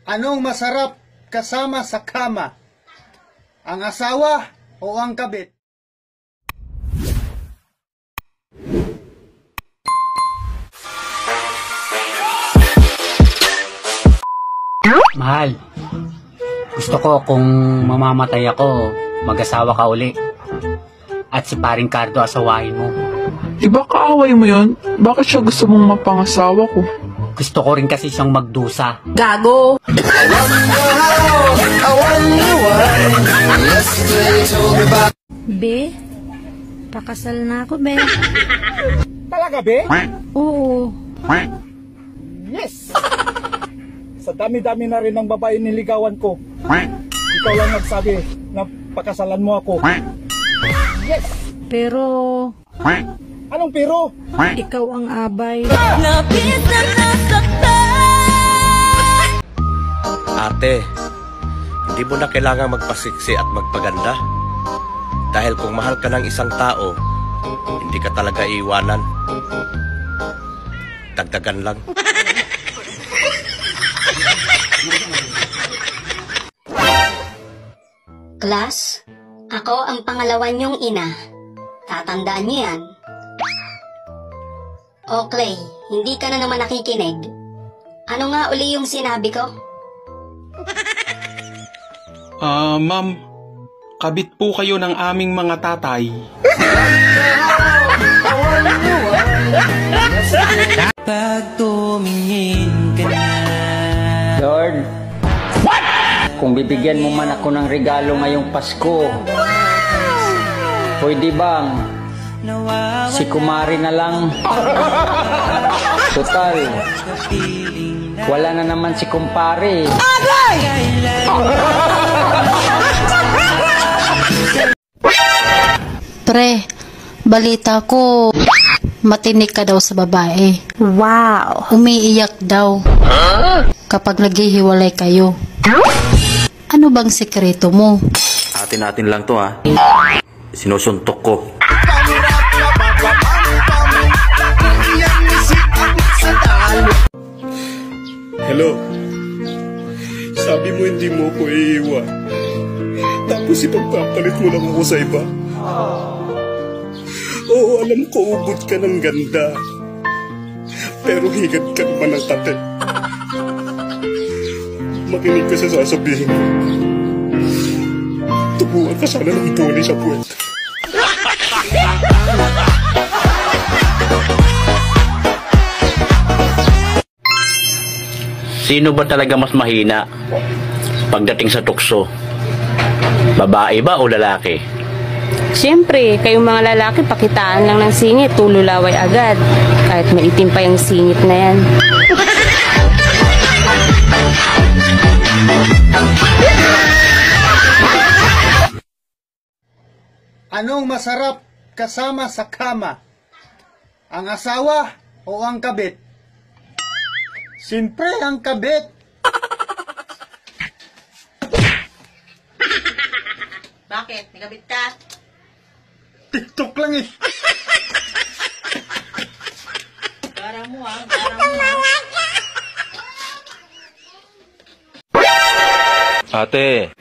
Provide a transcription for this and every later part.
Anong masarap kasama sa kama? Ang asawa o ang kabit? Mahal, gusto ko kung mamamatay ako, mag-asawa ka uli. At si paring Cardo asawain mo. Iba kaaway mo yun? Bakit siya gusto mong mapangasawa ko? Gusto ko rin kasi siyang magdusa. Gago! Be, pakasal na ako, be. Talaga, be? Oo. Yes! Sa dami-dami na rin ng babae niligawan ko. Ikaw lang nagsabi na pakasalan mo ako. Yes! Pero, Anong pero? ikaw ang abay. Ate, hindi mo na kailangan magpasiksi at magpaganda. Dahil kung mahal ka ng isang tao, hindi ka talaga iiwanan. Dagdagan lang. Class, ako ang pangalawa niyong ina. Tatandaan niyo yan. O Clay, hindi ka na naman nakikinig. Ano nga uli yung sinabi ko? Ma'am, kabit po kayo ng aming mga tatay. Pag tumingin ka na. Lord, kung bibigyan mo man ako ng regalo ngayong Pasko, pwede bang si Kumari na lang? Total, wala na naman si Kumpare. Pre, balita ko, matinik ka daw sa babae. Wow! Umiiyak daw kapag naghihiwalay kayo. Ano bang sekreto mo? Atin lang to ha. Sinusuntok ko. Hello? Sabi mo hindi mo ko iiwan. Tapos ipagpapalit mo lang ako sa iba. Oo, alam ko ubod ka ng ganda. Pero higad ka naman ng tate. Makinig ka sa sasabihin ko. Tubuan ka sana ng tuli sa puwet. Sino ba talaga mas mahina pagdating sa tukso? Babae ba o lalaki? Siyempre, kayong mga lalaki, pakitaan lang ng singit, tululaway agad. Kahit maitim pa yung singit na yan. Anong masarap kasama sa kama? Ang asawa o ang kabit? Siyempre ang kabit. Bakit? Nagabit ka? TikTok lang eh. Garang mo ah, garang mo. Ate,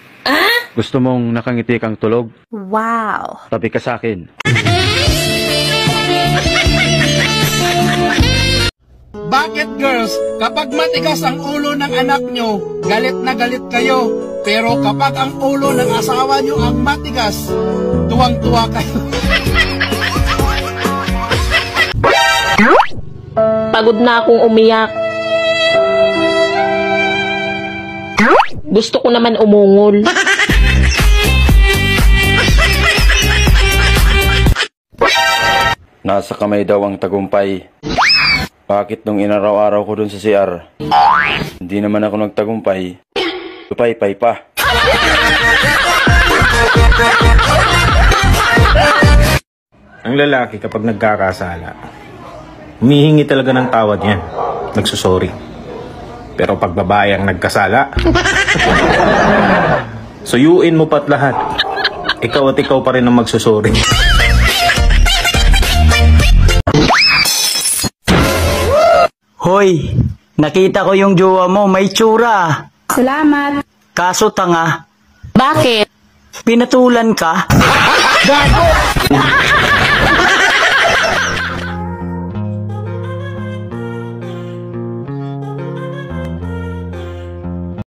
gusto mong nakangiti kang tulog? Wow! Tabi ka sa akin. Bakit girls, kapag matigas ang ulo ng anak nyo, galit na galit kayo. Pero kapag ang ulo ng asawa nyo ang matigas, tuwang-tuwa kayo. Pagod na akong umiyak. Gusto ko naman umungol. Nasa kamay daw ang tagumpay. Bakit nung inaraw-araw ko dun sa CR, hindi naman ako nagtagumpay, lupay-pay pa. Ang lalaki kapag nagkakasala, humihingi talaga ng tawad yan, nagsusorry. Pero pag babae ang nagkasala, suyuin mo pa't lahat. Ikaw at ikaw pa rin ang magsusorry. Hoy, nakita ko yung jowa mo, may tsura. Salamat. Kaso tanga, Bakit? pinatulan ka. Gago!